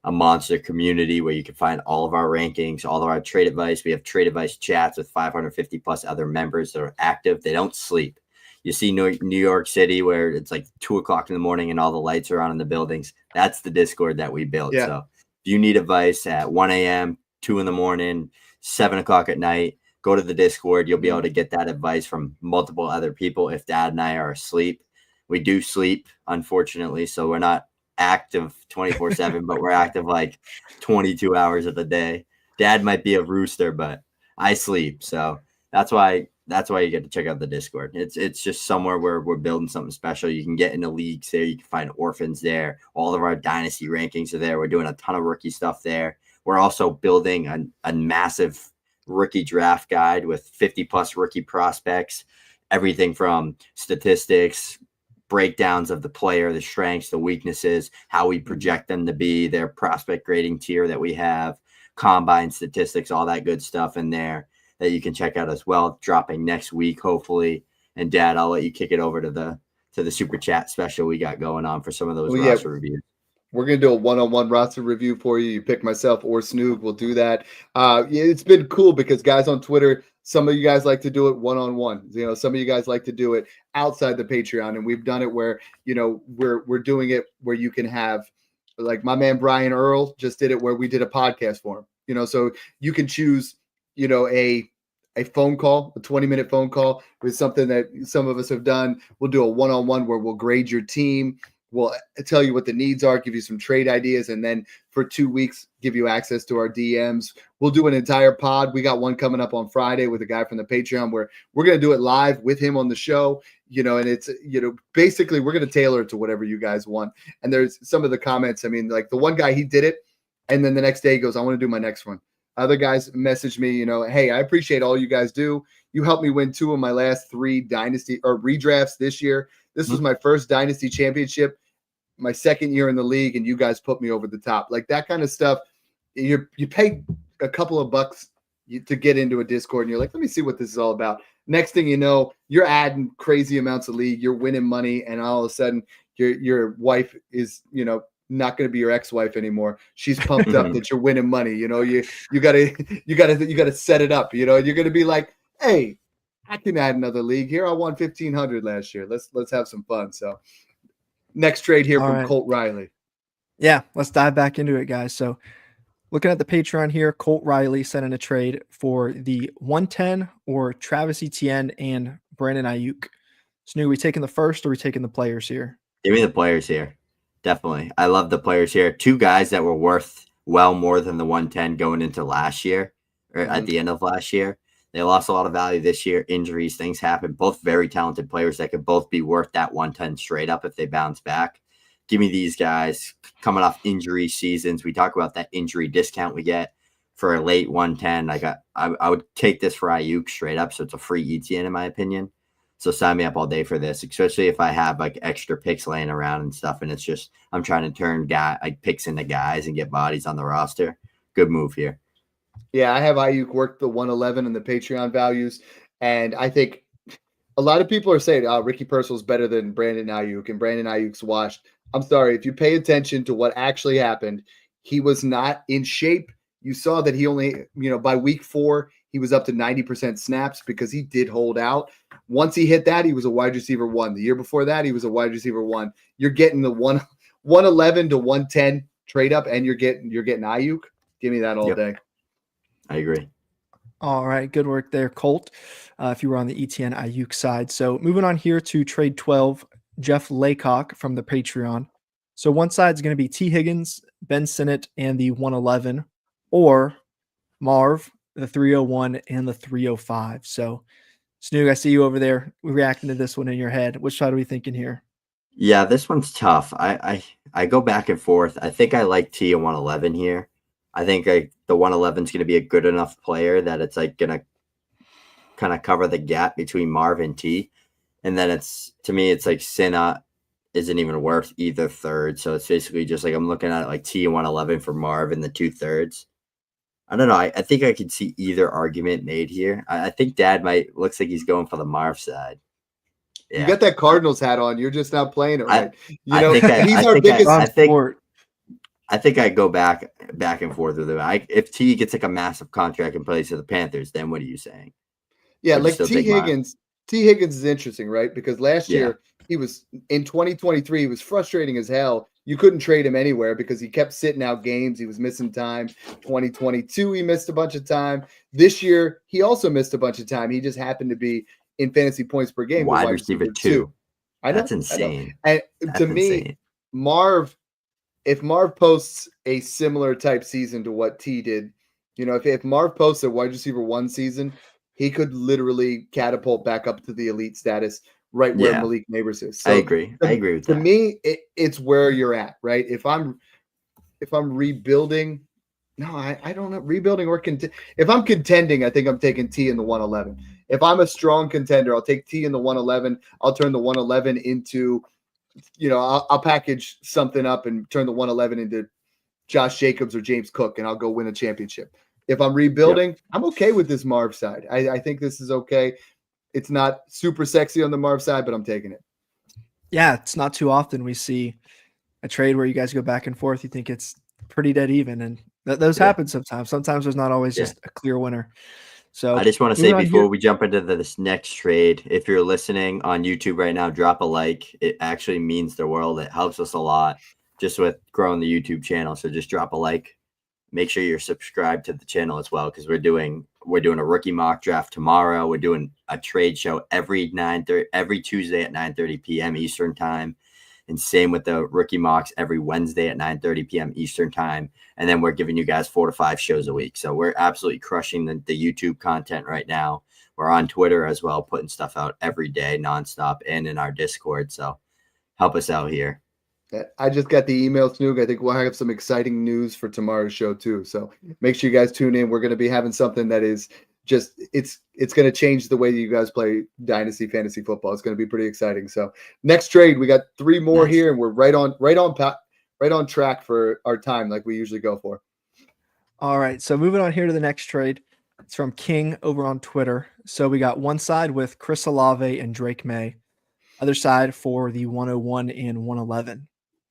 a monster community where you can find all of our rankings, all of our trade advice. We have trade advice chats with 550 plus other members that are active. They don't sleep. You see New York City where it's like 2:00 in the morning and all the lights are on in the buildings. That's the Discord that we built. Yeah. So if you need advice at 1 a.m., 2 in the morning, 7 o'clock at night, go to the Discord. You'll be able to get that advice from multiple other people if Dad and I are asleep. We do sleep, unfortunately, so we're not active 24/7, but we're active like 22 hours of the day. Dad might be a rooster, but I sleep. So that's why you get to check out the Discord. It's just somewhere where we're building something special. You can get into leagues there. You can find orphans there. All of our dynasty rankings are there. We're doing a ton of rookie stuff there. We're also building a massive rookie draft guide with 50 plus rookie prospects, everything from statistics, breakdowns of the player, the strengths, the weaknesses, how we project them to be, their prospect grading tier that we have, combine statistics, all that good stuff in there that you can check out as well, dropping next week, hopefully. And Dad, I'll let you kick it over to the super chat special we got going on for some of those roster reviews. We're going to do a one-on-one roster review for you. You pick myself or Snoog. We'll do that. It's been cool because guys on Twitter, some of you guys like to do it one-on-one. Some of you guys like to do it outside the Patreon. And we've done it where, we're doing it where you can have, like my man Brian Earl just did it where we did a podcast for him. So you can choose, a phone call, a 20-minute phone call with something that some of us have done. We'll do a one-on-one where we'll grade your team. We'll tell you what the needs are, give you some trade ideas, and then for 2 weeks, give you access to our DMs. We'll do an entire pod. We got one coming up on Friday with a guy from the Patreon where we're going to do it live with him on the show, and it's, basically we're going to tailor it to whatever you guys want. And there's some of the comments. I mean, like the one guy, he did it, and then the next day he goes, I want to do my next one. Other guys message me, hey, I appreciate all you guys do. You helped me win 2 of my last 3 dynasty or redrafts this year. This was my first dynasty championship, my second year in the league, and you guys put me over the top. Like that kind of stuff. You pay a couple of bucks to get into a Discord, and you're like, let me see what this is all about. Next thing you know, you're adding crazy amounts of league, you're winning money, and all of a sudden your wife is, not going to be your ex-wife anymore. She's pumped up that you're winning money. You gotta set it up. You're going to be like, hey, I can add another league here. I won 1,500 last year. Let's have some fun. So next trade here from Colt Riley. Yeah, let's dive back into it, guys. So looking at the Patreon here, Colt Riley sent in a trade for the 110 or Travis Etienne and Brandon Ayuk. So, are we taking the first or are we taking the players here? Give me the players here. Definitely. I love the players here. 2 guys that were worth well more than the 110 going into last year or at the end of last year. They lost a lot of value this year. Injuries, things happen. Both very talented players that could both be worth that 110 straight up if they bounce back. Give me these guys coming off injury seasons. We talk about that injury discount we get for a late 110. I would take this for Ayuk straight up. So it's a free ETN in my opinion. So sign me up all day for this, especially if I have like extra picks laying around and stuff. And it's just, I'm trying to turn picks into guys and get bodies on the roster. Good move here. Yeah, I have Ayuk work the 111 and the Patreon values. And I think a lot of people are saying, Ricky Purcell's better than Brandon Ayuk and Brandon Ayuk's washed. I'm sorry. If you pay attention to what actually happened, he was not in shape. You saw that he only, by week 4, he was up to 90% snaps because he did hold out. Once he hit that, he was a wide receiver 1. The year before that, he was a wide receiver 1. You're getting the 111 to 110 trade up, and you're getting Ayuk. Give me that all day. I agree. All right, good work there, Colt. If you were on the ETN Ayuk side. So moving on here to trade 12, Jeff Laycock from the Patreon. So one side is going to be T. Higgins, Ben Sinnott, and the 111, or Marv, the 301, and the 305. So Snoog, I see you over there reacting to this one in your head. Which side are we thinking here? Yeah, this one's tough. I go back and forth. I think I like T and 111 here. I think the 111 is going to be a good enough player that it's like going to kind of cover the gap between Marv and T. And then to me, it's like Sinnott isn't even worth either third. So it's basically just like I'm looking at it like T and 111 for Marv in the 2/3. I don't know. I think I could see either argument made here. I think Dad looks like he's going for the Marv side. Yeah. You got that Cardinals hat on. You're just not playing it right. I think I go back and forth with it. If T gets like a massive contract and plays for the Panthers, then what are you saying? Yeah, like T. Higgins. T. Higgins is interesting, right? Because last year he was in 2023. He was frustrating as hell. You couldn't trade him anywhere because he kept sitting out games. He was missing time. 2022, he missed a bunch of time. This year, he also missed a bunch of time. He just happened to be in fantasy points per game. Wide receiver 2. I know. That's insane. And to me, if Marv posts a similar type season to what T did, if Marv posts a wide receiver 1 season, he could literally catapult back up to the elite status right where Malik Neighbors is. So I agree with that. To me, it's where you're at, right? If I'm rebuilding, I don't know, rebuilding or if I'm contending, I think I'm taking T in the 111. If I'm a strong contender, I'll take T in the 111. I'll turn the 111 into, I'll package something up and turn the 111 into Josh Jacobs or James Cook, and I'll go win a championship. If I'm rebuilding, I'm okay with this Marv side. I think this is okay. It's not super sexy on the Marv side, but I'm taking it. Yeah, it's not too often we see a trade where you guys go back and forth. You think it's pretty dead even, and those happen sometimes. Sometimes there's not always just a clear winner. So I just want to say before we jump into this next trade, if you're listening on YouTube right now, drop a like. It actually means the world. It helps us a lot just with growing the YouTube channel. So just drop a like. Make sure you're subscribed to the channel as well, because we're doing a rookie mock draft tomorrow. We're doing a trade show every Tuesday at 9:30 p.m. Eastern time, and same with the rookie mocks every Wednesday at 9:30 p.m. Eastern time. And then we're giving you guys 4 to 5 shows a week. So we're absolutely crushing the YouTube content right now. We're on Twitter as well, putting stuff out every day, nonstop, and in our Discord. So help us out here. I just got the email, Snoog. I think we'll have some exciting news for tomorrow's show too. So make sure you guys tune in. We're going to be having something that is just it's going to change the way you guys play Dynasty fantasy football. It's going to be pretty exciting. So next trade, we got 3 more here, and we're right on track for our time like we usually go for. All right. So moving on here to the next trade. It's from King over on Twitter. So we got one side with Chris Olave and Drake May, other side for the 101 and 111.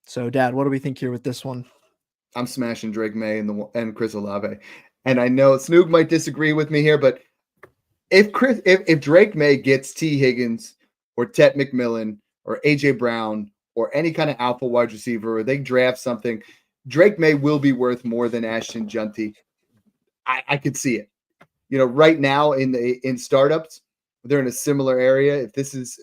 So, Dad, what do we think here with this one? I'm smashing Drake May and Chris Olave. And I know Snoog might disagree with me here, but if Drake May gets T. Higgins or Tet McMillan or A.J. Brown or any kind of alpha wide receiver, or they draft something, Drake May will be worth more than Ashton Junty. I could see it. Right now in startups, they're in a similar area. If this is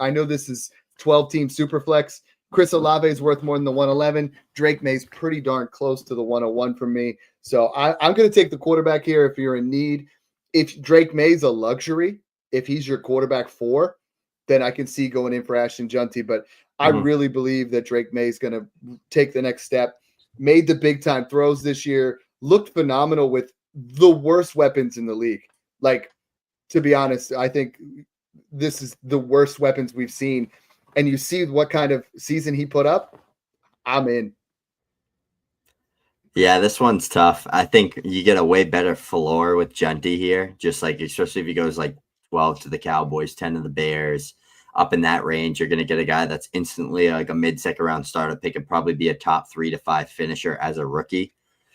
I know this is 12-team Superflex. Chris Olave is worth more than the 111. Drake May's pretty darn close to the 101 for me. So I'm going to take the quarterback here if you're in need. If Drake May's a luxury, if he's your quarterback 4, then I can see going in for Ashton Junty. But I really believe that Drake May is going to take the next step. Made the big-time throws this year. Looked phenomenal with the worst weapons in the league. Like, to be honest, I think this is the worst weapons we've seen. And you see what kind of season he put up, I'm in. Yeah, this one's tough. I think you get a way better floor with Junty here, just like especially if he goes like 12 to the Cowboys, 10 to the Bears, up in that range. You're going to get a guy that's instantly like a mid-second round starter pick and probably be a top 3 to 5 finisher as a rookie.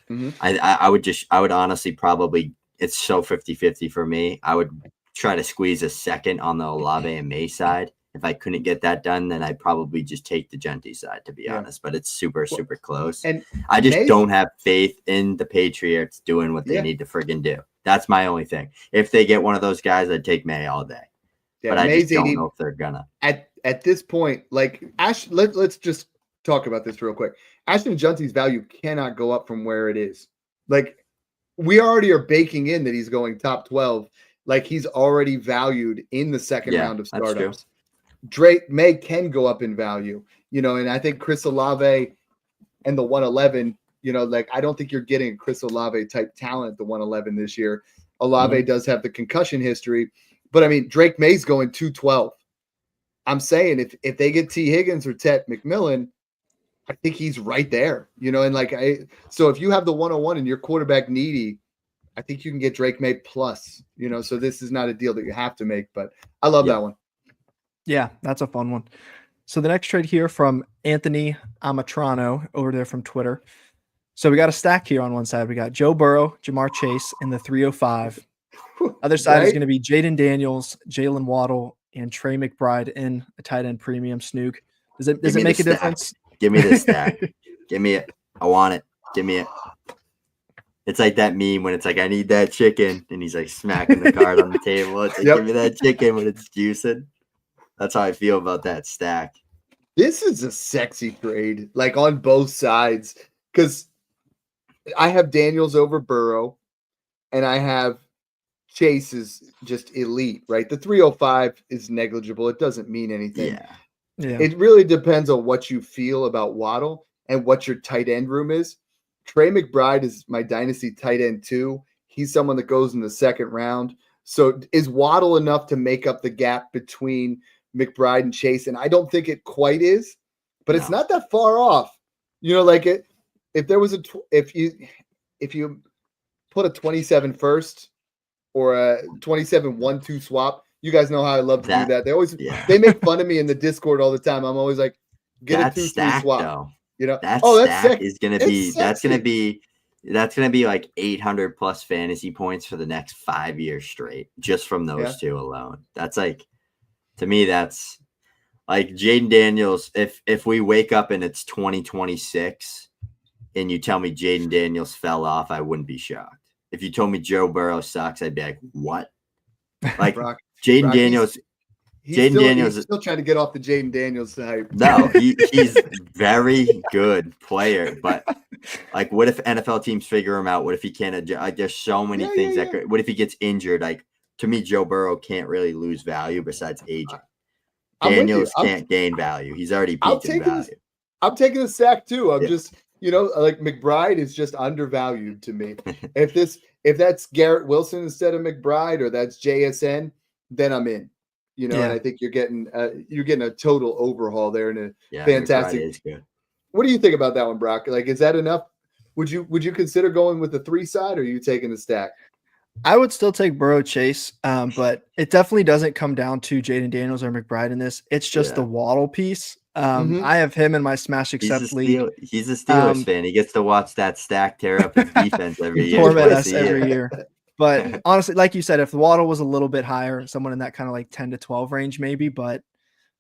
Mm-hmm. I would honestly probably, it's so 50-50 for me. I would try to squeeze a second on the Olave and May side If I couldn't get that done, then I'd probably just take the Genty side, to be honest. But it's super close. And I just don't have faith in the Patriots doing what they need to friggin' do. That's my only thing. If they get one of those guys, I'd take May all day. But I just don't know if they're gonna. At this point, like let's just talk about this real quick. Ashton Genty's value cannot go up from where it is. Like, we already are baking in that he's going top 12. Like, he's already valued in the second round of startups. Drake May can go up in value, and I think Chris Olave and the 111, like, I don't think you're getting a Chris Olave type talent at the 111 this year. Olave does have the concussion history, but I mean, Drake May's going 212. I'm saying if they get T. Higgins or Tet McMillan, I think he's right there, and so if you have the 101 and you're quarterback needy, I think you can get Drake May plus, so this is not a deal that you have to make, but I love that one. Yeah, that's a fun one. So the next trade here from Anthony Amatrano over there from Twitter. So we got a stack here on one side. We got Joe Burrow, Jamar Chase in the 305. Other side is going to be Jaden Daniels, Jalen Waddle, and Trey McBride in a tight end premium. Snoog. Does it make a difference? Give me this stack. Give me it. I want it. Give me it. It's like that meme when it's like, I need that chicken, and he's like smacking the card on the table. It's like, give me that chicken when it's juicing. That's how I feel about that stack. This is a sexy trade, like on both sides, because I have Daniels over Burrow, and I have Chase is just elite, right? The 305 is negligible. It doesn't mean anything. Yeah. It really depends on what you feel about Waddle and what your tight end room is. Trey McBride is my dynasty tight end too. He's someone that goes in the second round. So is Waddle enough to make up the gap between McBride and Chase? And I don't think it quite is, but it's not that far off. Like if there was if you put a 27 first or a 27 1-2 swap, you guys know how I love to do that. They always they make fun of me in the Discord all the time. I'm always like, get a 2-3 swap. Though. That stack is gonna be that's gonna be like 800 plus fantasy points for the next 5 years straight, just from those two alone. That's like, to me, that's like Jaden Daniels. If we wake up and it's 2026 and you tell me Jaden Daniels fell off, I wouldn't be shocked. If you told me Joe Burrow sucks, I'd be like, what? Like Jaden Daniels. He's still trying to get off the Jaden Daniels hype. No, he's very good player, but like, what if NFL teams figure him out? What if he can't adjust? Like, there's so many things that could. What if he gets injured? Like, to me, Joe Burrow can't really lose value besides aging. Daniels can't gain value. He's already peaked in value. I'm taking a sack too. I'm just, like McBride is just undervalued to me. If that's Garrett Wilson instead of McBride, or that's JSN, then I'm in. And I think you're getting a total overhaul there, and a fantastic. Is good. What do you think about that one, Brock? Like, is that enough? Would you consider going with the 3 side, or are you taking the stack? I would still take Burrow Chase, but it definitely doesn't come down to Jaden Daniels or McBride in this. It's just the Waddle piece. I have him in my Smash Accept league. He's a Steelers fan. He gets to watch that stack tear up his defense every year. Torment us every year. But honestly, like you said, if the Waddle was a little bit higher, someone in that kind of like 10 to 12 range, maybe. But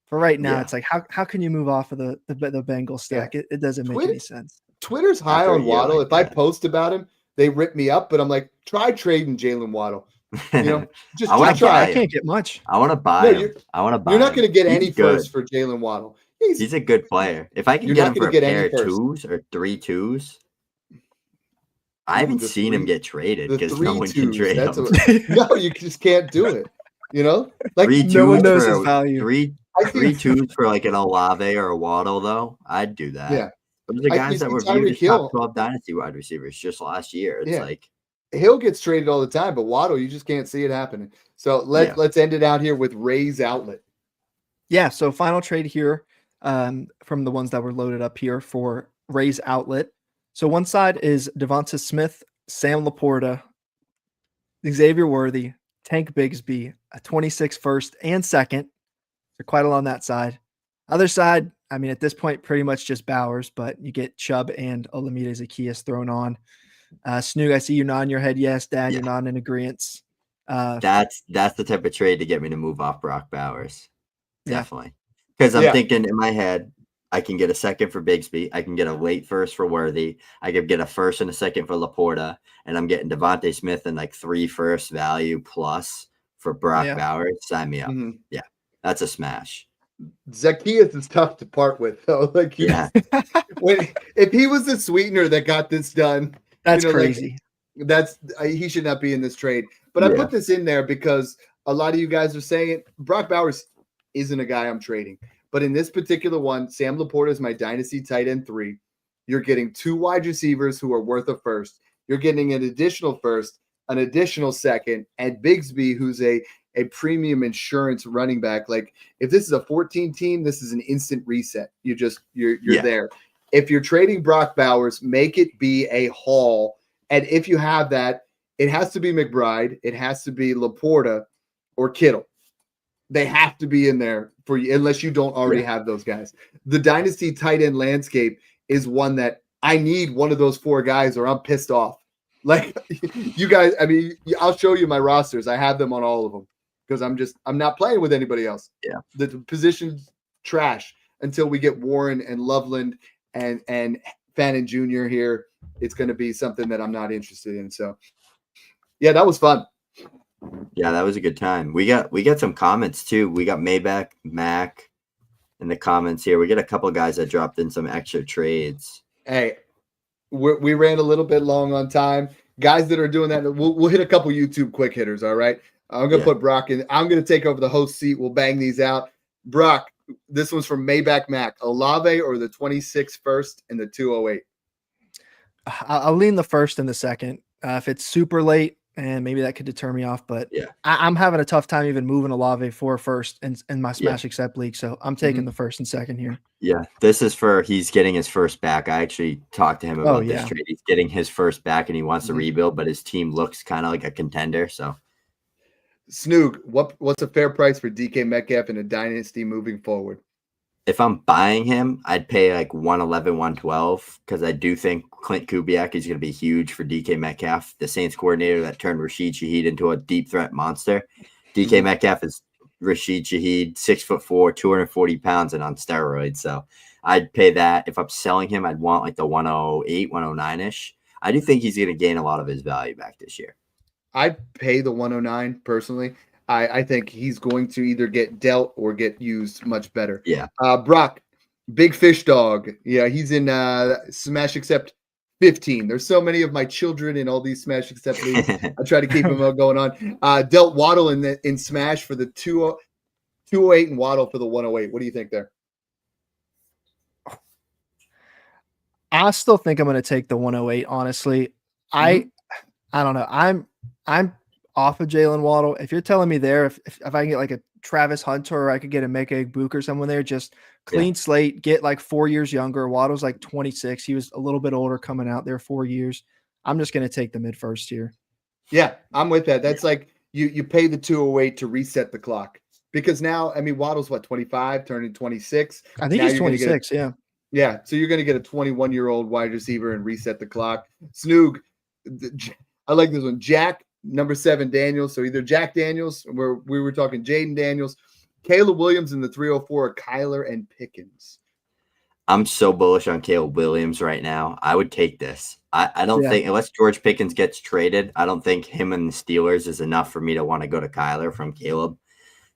for right now, it's like, how can you move off of the Bengals stack? It doesn't make any sense. Twitter's high on Waddle. If I post about him, they rip me up. But I'm like, try trading Jalen Waddle. Just try. I can't get much. I want to buy him. You're not going to get any first for Jalen Waddle. He's a good player. If I can get him for a pair of 2s or 3 2s. I haven't seen him get traded because no one can trade him. No, you just can't do it. Like 3 no one knows for his value. 3 2s for like an Olave or a Waddle, though. I'd do that. Yeah, those are guys that were viewed as top 12 dynasty wide receivers just last year. It's like Hill gets traded all the time, but Waddle, you just can't see it happening. So let's end it out here with Ray's Outlet. Yeah. So final trade here from the ones that were loaded up here for Ray's Outlet. So one side is Devonta Smith, Sam Laporta, Xavier Worthy, Tank Bigsby, a 26 first and second. So quite a lot on that side. Other side, I mean, at this point, pretty much just Bowers, but you get Chubb and Olamide Zaccheaus thrown on. Snoog, I see you nodding your head. Yes, Dad, you're nodding in agreement. That's the type of trade to get me to move off Brock Bowers. definitely. Because I'm Yeah. thinking in my head, I can get a second for Bigsby. I can get a late first for Worthy. I could get a first and a second for Laporta. And I'm getting Devontae Smith and like 3 first value plus for Brock Yeah. Bowers. Sign me up. Mhm. Yeah, that's a smash. Zacchaeus is tough to part with, though. Like, Yeah. if he was the sweetener that got this done, That's like, crazy. he should not be in this trade. But I Yeah. put this in there because a lot of you guys are saying Brock Bowers isn't a guy I'm trading. But in this particular one, Sam Laporta is my dynasty tight end 3. You're getting 2 wide receivers who are worth a first. You're getting an additional first, an additional second, and Bigsby, who's a premium insurance running back. Like, if this is a 14 team, this is an instant reset. You're Yeah. there. If you're trading Brock Bowers, make it be a haul. And if you have that, it has to be McBride, it has to be Laporta or Kittle. They have to be in there for you, unless you don't already have those guys. The dynasty tight end landscape is one that I need one of those 4 guys or I'm pissed off. Like, you guys, I mean, I'll show you my rosters. I have them on all of them because I'm not playing with anybody else. Yeah. The position's trash until we get Warren and Loveland and Fannin Jr. here. It's going to be something that I'm not interested in. So, yeah, that was fun. Yeah, that was a good time. We got some comments too. We got Maybach Mac in the comments here. We got a couple guys that dropped in some extra trades. Hey, we ran a little bit long on time. Guys that are doing that, we'll hit a couple YouTube quick hitters. All right, I'm gonna put Brock in. I'm gonna take over the host seat. We'll bang these out. Brock, this one's from Maybach Mac. Olave or the 26 first and the 208. I'll lean the first and the second. If it's super late, and maybe that could deter me off, but I'm having a tough time even moving Olave for first in my Smash Accept league. So I'm taking the first and second here. Yeah, this is he's getting his first back. I actually talked to him about this trade. He's getting his first back and he wants to rebuild, but his team looks kind of like a contender. So, Snoog, what's a fair price for DK Metcalf in a dynasty moving forward? If I'm buying him, I'd pay like 111, 112 because I do think Clint Kubiak is going to be huge for DK Metcalf, the Saints coordinator that turned Rashid Shaheed into a deep threat monster. DK Metcalf is Rashid Shaheed, 6'4", 240 pounds, and on steroids. So I'd pay that. If I'm selling him, I'd want like the 108, 109-ish. I do think he's going to gain a lot of his value back this year. I'd pay the 109 personally. I think he's going to either get dealt or get used much better. Yeah. Brock, Big Fish Dog. Yeah, he's in Smash Accept 15. There's so many of my children in all these Smash Accept leagues. I try to keep them going on. Dealt Waddle in Smash for the 208 and Waddle for the 108. What do you think there? I still think I'm going to take the 108. Honestly, I don't know. I'm off of Jalen Waddle. If you're telling me there, if I can get like a Travis Hunter or I could get a Mecca Book or someone there, just clean slate, get like 4 years younger. Waddle's like 26. He was a little bit older coming out there 4 years. I'm just going to take the mid first here. Yeah, I'm with that. That's like you pay the 208 to reset the clock because now, I mean, Waddle's what, 25, turning 26. I think he's 26. Yeah. So you're going to get a 21-year-old wide receiver and reset the clock. Snoog, I like this one. Jack, number 7, Daniels. So either Jack Daniels, where we were talking Jaden Daniels, Caleb Williams in the 304, or Kyler and Pickens. I'm so bullish on Caleb Williams right now. I would take this. I don't think, unless George Pickens gets traded, I don't think him and the Steelers is enough for me to want to go to Kyler from Caleb.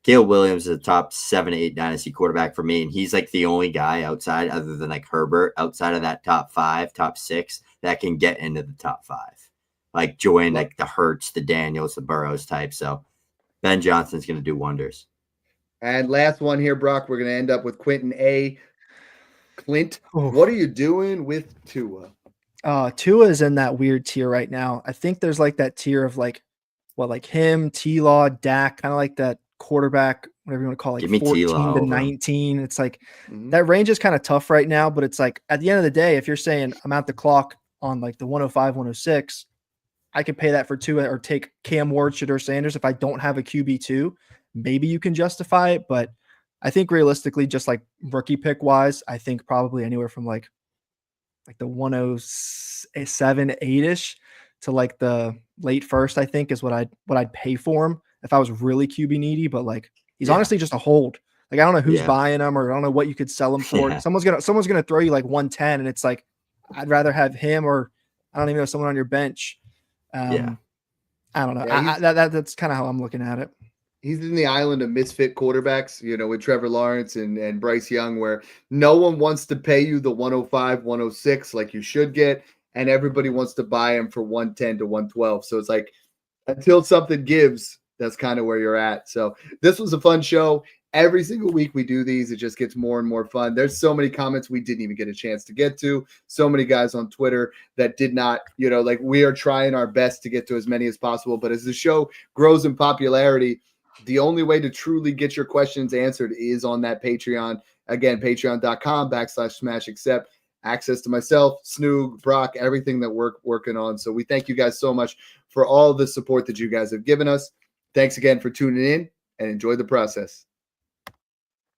Caleb Williams is a top 7 to 8 dynasty quarterback for me, and he's like the only guy outside, other than like Herbert, outside of that top 5, top 6, that can get into the top 5. Like join like the Hurts, the Daniels, the Burrows type. So Ben Johnson's going to do wonders. And last one here, Brock, we're going to end up with Quentin A. Clint, what are you doing with Tua? Tua is in that weird tier right now. I think there's like that tier of like him, T-Law, Dak, kind of like that quarterback, whatever you want to call it, like 14 to 19. It's like that range is kind of tough right now, but it's like at the end of the day, if you're saying I'm at the clock on like the 105, 106, I could pay that for Tua or take Cam Ward, Shedeur Sanders. If I don't have a QB2, maybe you can justify it. But I think realistically, just like rookie pick wise, I think probably anywhere from like the 107, 8-ish to like the late first, I think is what I'd pay for him if I was really QB needy. But like he's honestly just a hold. Like, I don't know who's Yeah. buying them, or I don't know what you could sell them for. Yeah. Someone's gonna throw you like 110, and it's like, I'd rather have him, or I don't even know, someone on your bench. Yeah. I don't know. Yeah, That's kind of how I'm looking at it. he's in the island of misfit quarterbacks, with Trevor Lawrence and Bryce Young, where no one wants to pay you the 105, 106 like you should get, and everybody wants to buy him for 110 to 112. So it's like, until something gives, that's kind of where you're at. So this was a fun show. Every single week we do these, it just gets more and more fun. There's so many comments we didn't even get a chance to get to. So many guys on Twitter that did not, like, we are trying our best to get to as many as possible. But as the show grows in popularity, the only way to truly get your questions answered is on that Patreon. Again, patreon.com/SmashAccept. Access to myself, Snoog, Brock, everything that we're working on. So we thank you guys so much for all the support that you guys have given us. Thanks again for tuning in, and enjoy the process.